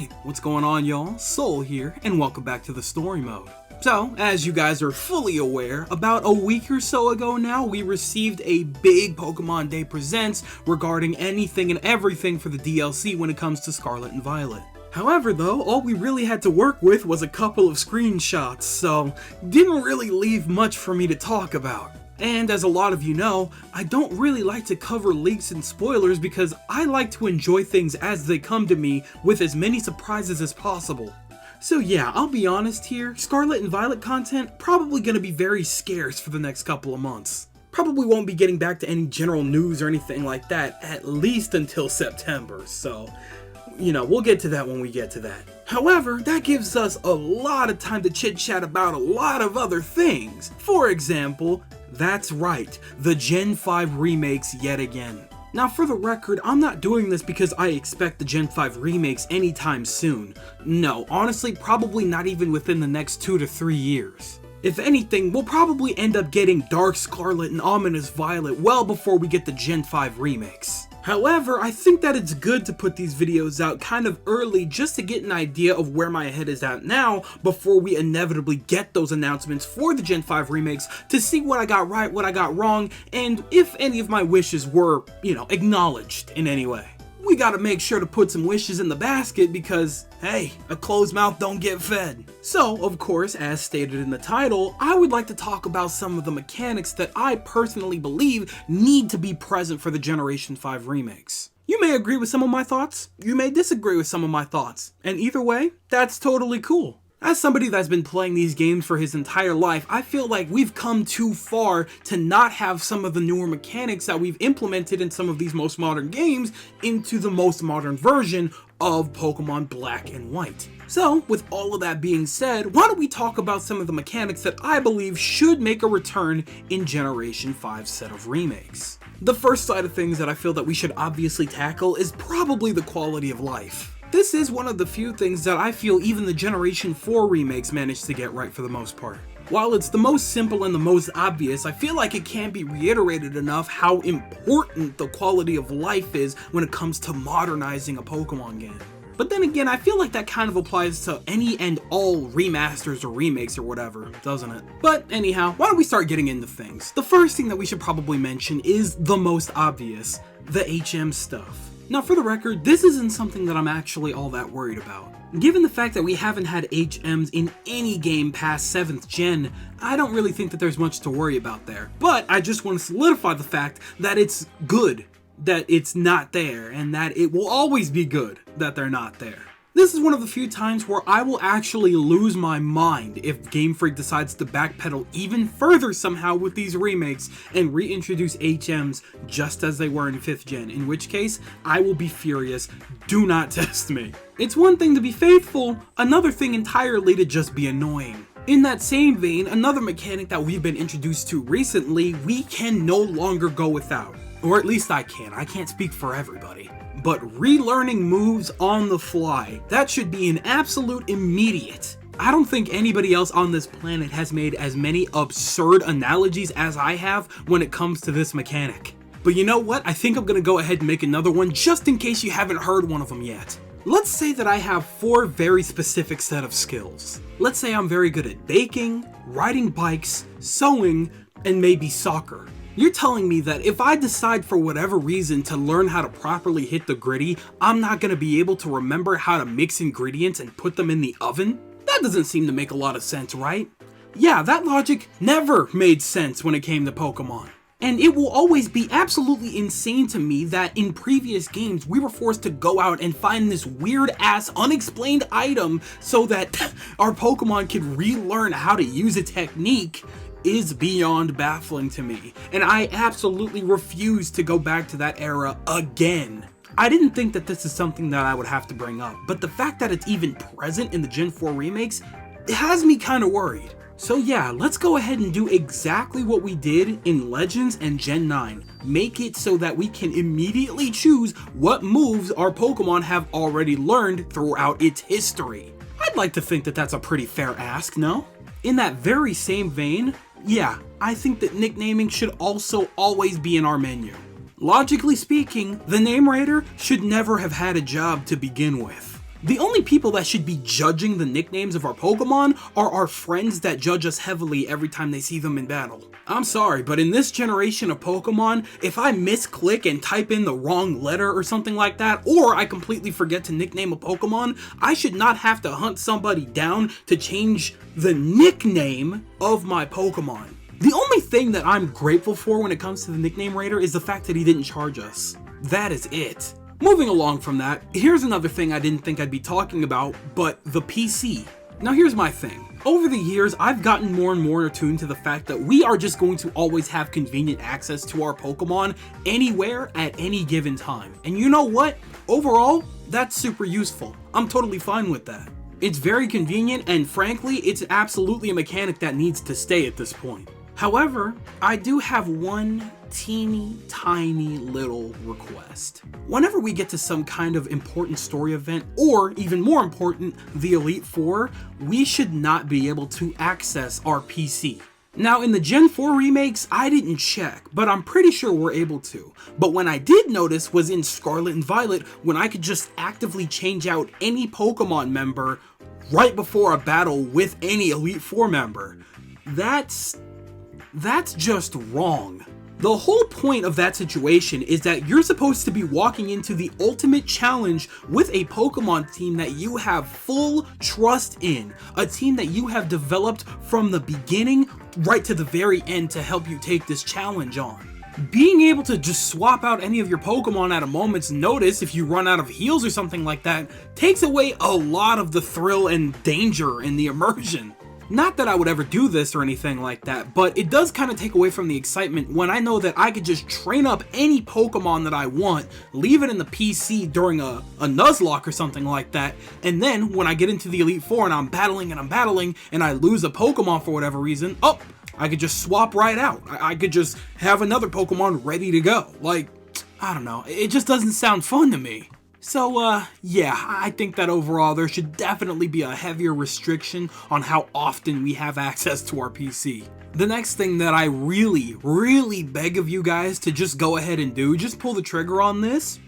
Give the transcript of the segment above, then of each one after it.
Alright, what's going on y'all? Soul here, and welcome back to the story mode. So, as you guys are fully aware, about a week or so ago now, we received a big Pokemon Day Presents regarding anything and everything for the DLC when it comes to Scarlet and Violet. However though, all we really had to work with was a couple of screenshots, so didn't really leave much for me to talk about. And as a lot of you know, I don't really like to cover leaks and spoilers because I like to enjoy things as they come to me with as many surprises as possible. So yeah, I'll be honest here, Scarlet and Violet content probably gonna be very scarce for the next couple of months. Probably won't be getting back to any general news or anything like that, at least until September, so you know, we'll get to that when we get to that. However, that gives us a lot of time to chit-chat about a lot of other things. For example, that's right, the Gen 5 remakes yet again. Now for the record, I'm not doing this because I expect the Gen 5 remakes anytime soon. No, honestly, probably not even within the next 2 to 3 years. If anything, we'll probably end up getting Dark Scarlet and Ominous Violet well before we get the Gen 5 remakes. However, I think that it's good to put these videos out kind of early just to get an idea of where my head is at now before we inevitably get those announcements for the Gen 5 remakes to see what I got right, what I got wrong, and if any of my wishes were, acknowledged in any way. We gotta make sure to put some wishes in the basket because, hey, a closed mouth don't get fed. So, of course, as stated in the title, I would like to talk about some of the mechanics that I personally believe need to be present for the Generation 5 remakes. You may agree with some of my thoughts, you may disagree with some of my thoughts, and either way, that's totally cool. As somebody that's been playing these games for his entire life, I feel like we've come too far to not have some of the newer mechanics that we've implemented in some of these most modern games into the most modern version of Pokemon Black and White. So, with all of that being said, why don't we talk about some of the mechanics that I believe should make a return in Generation 5 set of remakes. The first side of things that I feel that we should obviously tackle is probably the quality of life. This is one of the few things that I feel even the Generation 4 remakes managed to get right for the most part. While it's the most simple and the most obvious, I feel like it can't be reiterated enough how important the quality of life is when it comes to modernizing a Pokemon game. But then again, I feel like that kind of applies to any and all remasters or remakes or whatever, doesn't it? But anyhow, why don't we start getting into things? The first thing that we should probably mention is the most obvious, the HM stuff. Now for the record, this isn't something that I'm actually all that worried about. Given the fact that we haven't had HMs in any game past 7th gen, I don't really think that there's much to worry about there. But I just want to solidify the fact that it's good that it's not there, and that it will always be good that they're not there. This is one of the few times where I will actually lose my mind if Game Freak decides to backpedal even further somehow with these remakes and reintroduce HMs just as they were in 5th gen, in which case, I will be furious. Do not test me. It's one thing to be faithful, another thing entirely to just be annoying. In that same vein, another mechanic that we've been introduced to recently, we can no longer go without. Or at least I can't speak for everybody. But relearning moves on the fly, that should be an absolute immediate. I don't think anybody else on this planet has made as many absurd analogies as I have when it comes to this mechanic. But you know what? I think I'm gonna go ahead and make another one just in case you haven't heard one of them yet. Let's say that I have 4 very specific set of skills. Let's say I'm very good at baking, riding bikes, sewing, and maybe soccer. You're telling me that if I decide for whatever reason to learn how to properly hit the griddy, I'm not going to be able to remember how to mix ingredients and put them in the oven? That doesn't seem to make a lot of sense, right? Yeah, that logic never made sense when it came to Pokemon. And it will always be absolutely insane to me that in previous games we were forced to go out and find this weird ass unexplained item so that our Pokemon could relearn how to use a technique is beyond baffling to me, and I absolutely refuse to go back to that era again. I didn't think that this is something that I would have to bring up, but the fact that it's even present in the Gen 4 remakes, it has me kind of worried. So yeah, let's go ahead and do exactly what we did in Legends and Gen 9. Make it so that we can immediately choose what moves our Pokemon have already learned throughout its history. I'd like to think that that's a pretty fair ask, no? In that very same vein, yeah, I think that nicknaming should also always be in our menu. Logically speaking, the Name Rater should never have had a job to begin with. The only people that should be judging the nicknames of our Pokemon are our friends that judge us heavily every time they see them in battle. I'm sorry, but in this generation of Pokemon, if I misclick and type in the wrong letter or something like that, or I completely forget to nickname a Pokemon, I should not have to hunt somebody down to change the nickname of my Pokemon. The only thing that I'm grateful for when it comes to the nickname raider is the fact that he didn't charge us. That is it. Moving along from that, here's another thing I didn't think I'd be talking about, but the PC. Now here's my thing. Over the years, I've gotten more and more attuned to the fact that we are just going to always have convenient access to our Pokemon anywhere at any given time. And you know what? Overall, that's super useful. I'm totally fine with that. It's very convenient, and frankly, it's absolutely a mechanic that needs to stay at this point. However, I do have one teeny tiny little request. Whenever we get to some kind of important story event, or even more important, the Elite Four, we should not be able to access our PC. Now in the Gen 4 remakes, I didn't check, but I'm pretty sure we're able to. But when I did notice was in Scarlet and Violet, when I could just actively change out any Pokemon member right before a battle with any Elite Four member. That's just wrong. The whole point of that situation is that you're supposed to be walking into the ultimate challenge with a Pokemon team that you have full trust in, a team that you have developed from the beginning right to the very end to help you take this challenge on. Being able to just swap out any of your Pokemon at a moment's notice if you run out of heals or something like that takes away a lot of the thrill and danger in the immersion. Not that I would ever do this or anything like that, but it does kind of take away from the excitement when I know that I could just train up any Pokemon that I want, leave it in the PC during a Nuzlocke or something like that, and then when I get into the Elite Four and I'm battling and I lose a Pokemon for whatever reason, I could just swap right out. I could just have another Pokemon ready to go. Like, I don't know, it just doesn't sound fun to me. So, yeah, I think that overall there should definitely be a heavier restriction on how often we have access to our PC. The next thing that I really beg of you guys to just go ahead and do, just pull the trigger on this,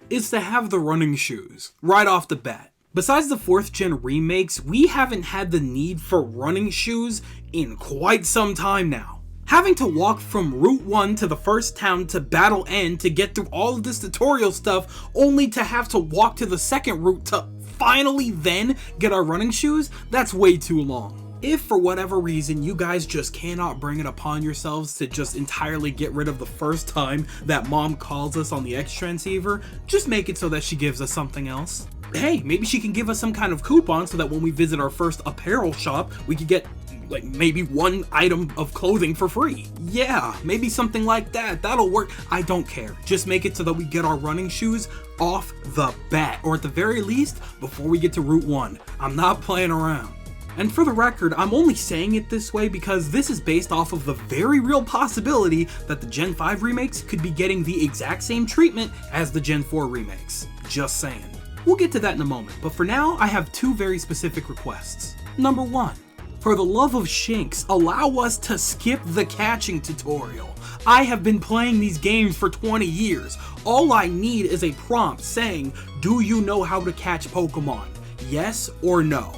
is to have the running shoes right off the bat. Besides the 4th gen remakes, we haven't had the need for running shoes in quite some time now. Having to walk from Route 1 to the first town to Battle End to get through all of this tutorial stuff, only to have to walk to the second route to finally then get our running shoes, that's way too long. If for whatever reason you guys just cannot bring it upon yourselves to just entirely get rid of the first time that mom calls us on the X transceiver, just make it so that she gives us something else. Hey, maybe she can give us some kind of coupon so that when we visit our first apparel shop, we could get like maybe one item of clothing for free. Yeah, maybe something like that. That'll work. I don't care. Just make it so that we get our running shoes off the bat, or at the very least, before we get to Route 1. I'm not playing around. And for the record, I'm only saying it this way because this is based off of the very real possibility that the Gen 5 remakes could be getting the exact same treatment as the Gen 4 remakes. Just saying. We'll get to that in a moment, but for now, I have two very specific requests. Number 1. For the love of Shinx, allow us to skip the catching tutorial. I have been playing these games for 20 years. All I need is a prompt saying, do you know how to catch Pokemon? Yes or no?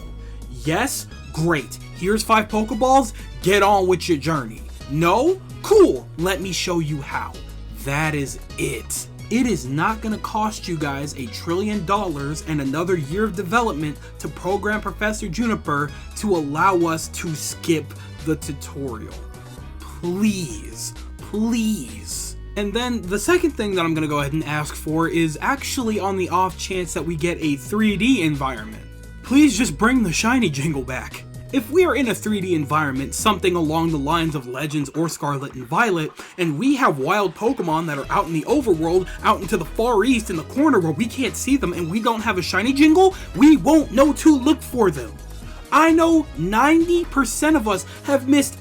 Yes? Great. Here's 5 Pokeballs. Get on with your journey. No? Cool. Let me show you how. That is it. It is not going to cost you guys $1 trillion and another year of development to program Professor Juniper to allow us to skip the tutorial. Please, please. And then the second thing that I'm going to go ahead and ask for is actually on the off chance that we get a 3D environment. Please just bring the shiny jingle back. If we are in a 3D environment, something along the lines of Legends or Scarlet and Violet, and we have wild Pokemon that are out in the overworld, out into the far east in the corner where we can't see them and we don't have a shiny jingle, we won't know to look for them. I know 90% of us have missed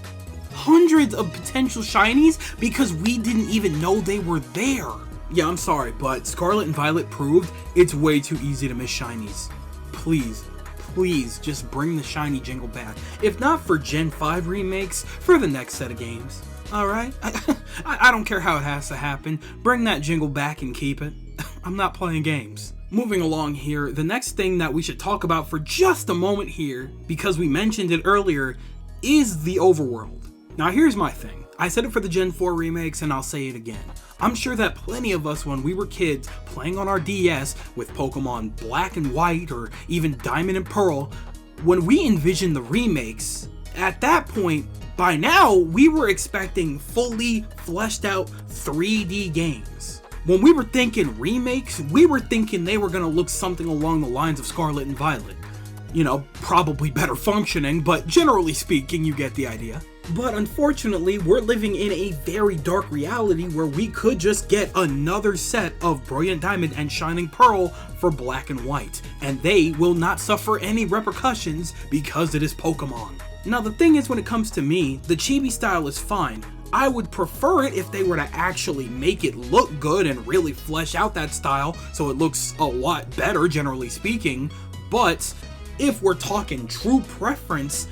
hundreds of potential shinies because we didn't even know they were there. Yeah, I'm sorry, but Scarlet and Violet proved it's way too easy to miss shinies. Please just bring the shiny jingle back. If not for Gen 5 remakes, for the next set of games. Alright? I don't care how it has to happen. Bring that jingle back and keep it. I'm not playing games. Moving along here, the next thing that we should talk about for just a moment here, because we mentioned it earlier, is the overworld. Now here's my thing. I said it for the Gen 4 remakes and I'll say it again. I'm sure that plenty of us when we were kids playing on our DS with Pokemon Black and White or even Diamond and Pearl, when we envisioned the remakes, at that point, by now, we were expecting fully fleshed out 3D games. When we were thinking remakes, we were thinking they were gonna look something along the lines of Scarlet and Violet. You know, probably better functioning, but generally speaking, you get the idea. But unfortunately, we're living in a very dark reality where we could just get another set of Brilliant Diamond and Shining Pearl for Black and White, and they will not suffer any repercussions because it is Pokemon. Now the thing is, when it comes to me, the Chibi Style is fine. I would prefer it if they were to actually make it look good and really flesh out that style so it looks a lot better, generally speaking, but if we're talking true preference,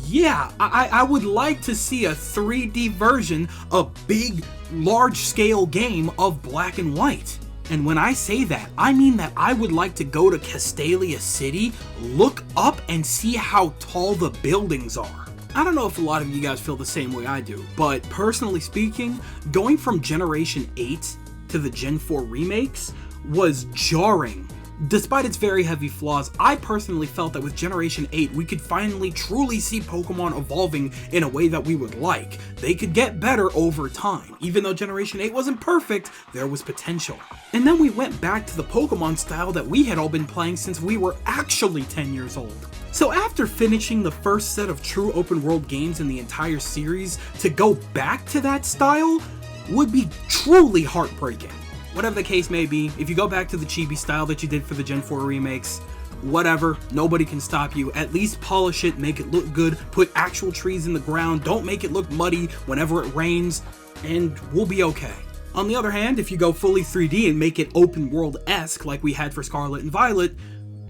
yeah, I would like to see a 3D version, a big, large-scale game of Black and White. And when I say that, I mean that I would like to go to Castelia City, look up and see how tall the buildings are. I don't know if a lot of you guys feel the same way I do, but personally speaking, going from Generation 8 to the Gen 4 remakes was jarring. Despite its very heavy flaws, I personally felt that with Generation 8, we could finally truly see Pokemon evolving in a way that we would like. They could get better over time. Even though Generation 8 wasn't perfect, there was potential. And then we went back to the Pokemon style that we had all been playing since we were actually 10 years old. So after finishing the first set of true open world games in the entire series, to go back to that style would be truly heartbreaking. Whatever the case may be, if you go back to the Chibi Style that you did for the Gen 4 remakes, whatever, nobody can stop you. At least polish it, make it look good, put actual trees in the ground, don't make it look muddy whenever it rains, and we'll be okay. On the other hand, if you go fully 3D and make it open world-esque like we had for Scarlet and Violet,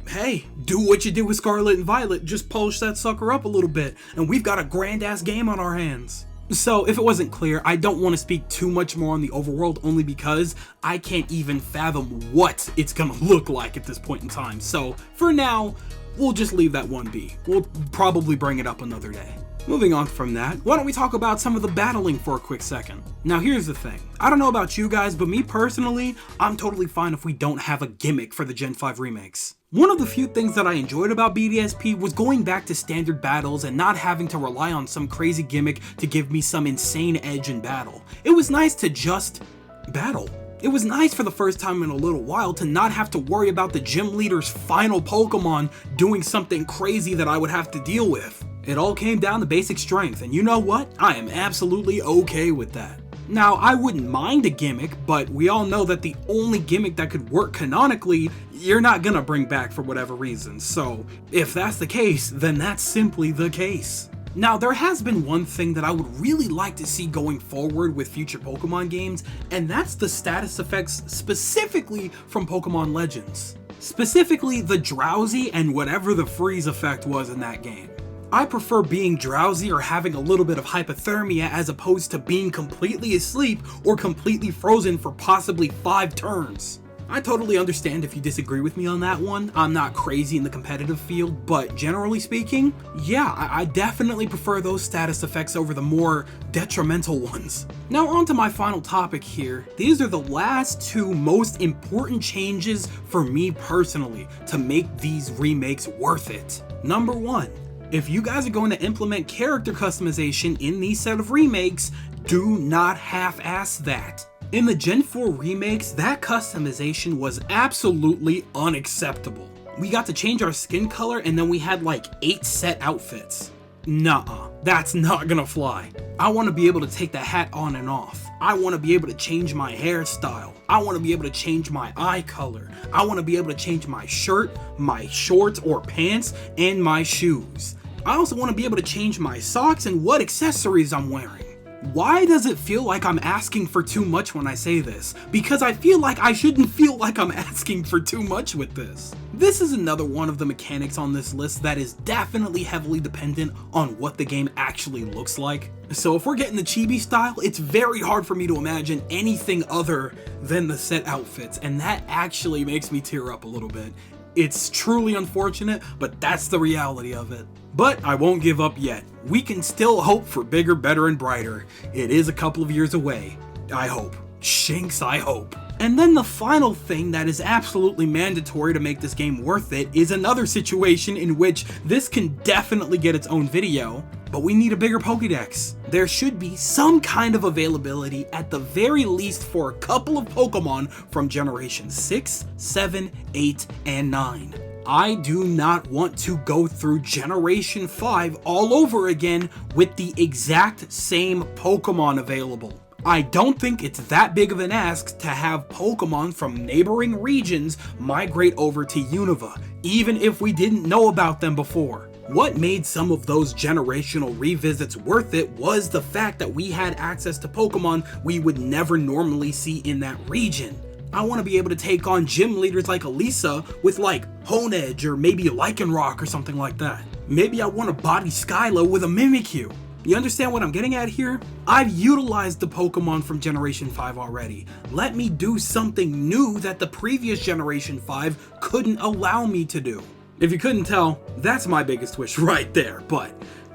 hey, do what you did with Scarlet and Violet, just polish that sucker up a little bit, and we've got a grand-ass game on our hands. So, if it wasn't clear, I don't want to speak too much more on the overworld only because I can't even fathom what it's gonna look like at this point in time. So, for now, we'll just leave that one be. We'll probably bring it up another day. Moving on from that, why don't we talk about some of the battling for a quick second? Now here's the thing, I don't know about you guys, but me personally, I'm totally fine if we don't have a gimmick for the Gen 5 remakes. One of the few things that I enjoyed about BDSP was going back to standard battles and not having to rely on some crazy gimmick to give me some insane edge in battle. It was nice to just battle. It was nice for the first time in a little while to not have to worry about the gym leader's final Pokemon doing something crazy that I would have to deal with. It all came down to basic strength, and you know what? I am absolutely okay with that. Now, I wouldn't mind a gimmick, but we all know that the only gimmick that could work canonically, you're not gonna bring back for whatever reason. So, if that's the case, then that's simply the case. Now, there has been one thing that I would really like to see going forward with future Pokemon games, and that's the status effects specifically from Pokemon Legends. Specifically, the drowsy and whatever the freeze effect was in that game. I prefer being drowsy or having a little bit of hypothermia as opposed to being completely asleep or completely frozen for possibly 5 turns. I totally understand if you disagree with me on that one. I'm not crazy in the competitive field, but generally speaking, yeah, I definitely prefer those status effects over the more detrimental ones. Now on to my final topic here. These are the last 2 most important changes for me personally to make these remakes worth it. Number 1. If you guys are going to implement character customization in these set of remakes, do not half-ass that. In the Gen 4 remakes, that customization was absolutely unacceptable. We got to change our skin color and then we had like 8 set outfits. Nuh-uh, that's not gonna fly. I want to be able to take the hat on and off. I want to be able to change my hairstyle. I want to be able to change my eye color. I want to be able to change my shirt, my shorts or pants, and my shoes. I also want to be able to change my socks and what accessories I'm wearing. Why does it feel like I'm asking for too much when I say this? Because I feel like I shouldn't feel like I'm asking for too much with this. This is another one of the mechanics on this list that is definitely heavily dependent on what the game actually looks like. So if we're getting the Chibi style, it's very hard for me to imagine anything other than the set outfits, and that actually makes me tear up a little bit. It's truly unfortunate, but that's the reality of it. But I won't give up yet. We can still hope for bigger, better, and brighter. It is a couple of years away. I hope. Shinks, I hope. And then the final thing that is absolutely mandatory to make this game worth it is another situation in which this can definitely get its own video, but we need a bigger Pokédex. There should be some kind of availability at the very least for a couple of Pokemon from Generation 6, 7, 8, and 9. I do not want to go through Generation 5 all over again with the exact same Pokemon available. I don't think it's that big of an ask to have Pokemon from neighboring regions migrate over to Unova, even if we didn't know about them before. What made some of those generational revisits worth it was the fact that we had access to Pokemon we would never normally see in that region. I want to be able to take on gym leaders like Elisa with like Honedge or maybe Lycanroc or something like that. Maybe I want to body Skylo with a Mimikyu. You understand what I'm getting at here? I've utilized the Pokemon from Generation 5 already. Let me do something new that the previous Generation 5 couldn't allow me to do. If you couldn't tell, that's my biggest wish right there, but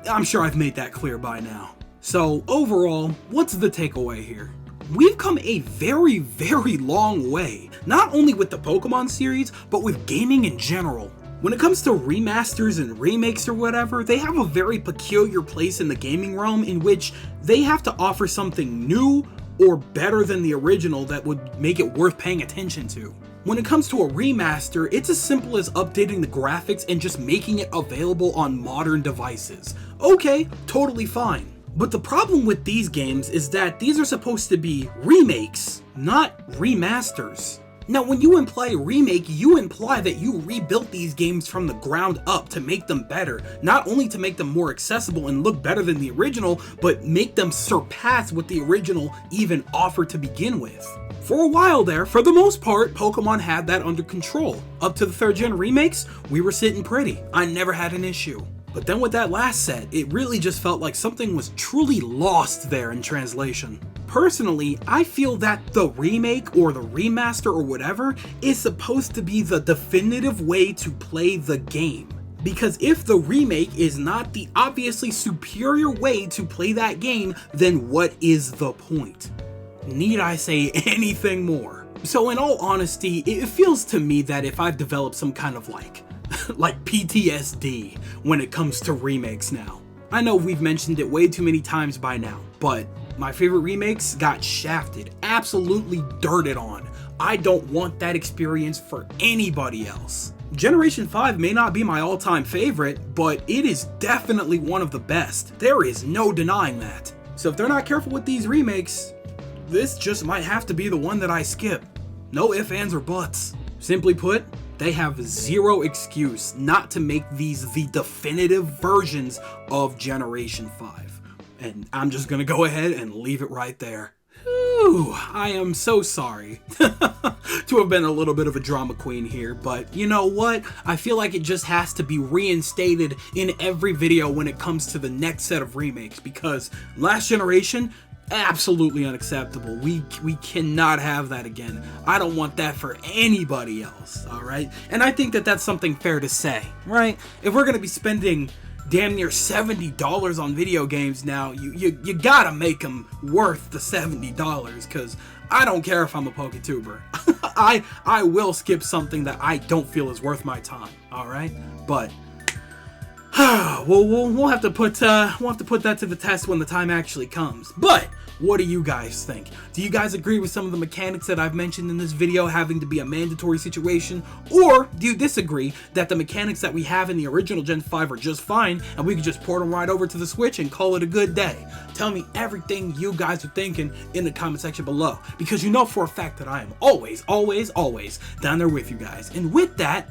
I'm sure I've made that clear by now. So overall, what's the takeaway here? We've come a very, very long way, not only with the Pokemon series, but with gaming in general. When it comes to remasters and remakes or whatever, they have a very peculiar place in the gaming realm in which they have to offer something new or better than the original that would make it worth paying attention to. When it comes to a remaster, it's as simple as updating the graphics and just making it available on modern devices. Okay, totally fine. But the problem with these games is that these are supposed to be remakes, not remasters. Now, when you imply remake, you imply that you rebuilt these games from the ground up to make them better, not only to make them more accessible and look better than the original, but make them surpass what the original even offered to begin with. For a while there, for the most part, Pokemon had that under control. Up to the 3rd gen remakes, we were sitting pretty. I never had an issue. But then with that last set, it really just felt like something was truly lost there in translation. Personally, I feel that the remake or the remaster or whatever is supposed to be the definitive way to play the game. Because if the remake is not the obviously superior way to play that game, then what is the point? Need I say anything more? So in all honesty, it feels to me that if I've developed some kind of like PTSD when it comes to remakes now. I know we've mentioned it way too many times by now, but my favorite remakes got shafted, absolutely dirted on. I don't want that experience for anybody else. Generation 5 may not be my all-time favorite, but it is definitely one of the best. There is no denying that. So if they're not careful with these remakes, this just might have to be the one that I skip. No ifs, ands, or buts. Simply put, they have zero excuse not to make these the definitive versions of Generation 5. And I'm just gonna go ahead and leave it right there. Whew, I am so sorry to have been a little bit of a drama queen here, but you know what? I feel like it just has to be reinstated in every video when it comes to the next set of remakes, because last generation, absolutely unacceptable. We cannot have that again. I don't want that for anybody else, alright? And I think that that's something fair to say, right? If we're gonna be spending damn near $70 on video games now, you gotta make them worth the $70, because I don't care if I'm a PokeTuber. I will skip something that I don't feel is worth my time, alright? But we'll have to put that to the test when the time actually comes. But what do you guys think? Do you guys agree with some of the mechanics that I've mentioned in this video having to be a mandatory situation? Or do you disagree that the mechanics that we have in the original Gen 5 are just fine and we can just port them right over to the Switch and call it a good day? Tell me everything you guys are thinking in the comment section below, because you know for a fact that I am always down there with you guys. And with that,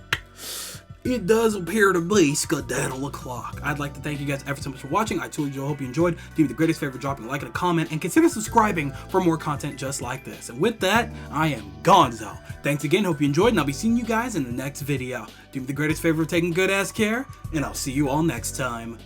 it does appear to be skedaddle o'clock. I'd like to thank you guys ever so much for watching. I truly do hope you enjoyed. Do me the greatest favor, dropping a like and a comment, and consider subscribing for more content just like this. And with that, I am Gonzo. Thanks again, hope you enjoyed, and I'll be seeing you guys in the next video. Do me the greatest favor of taking good ass care, and I'll see you all next time.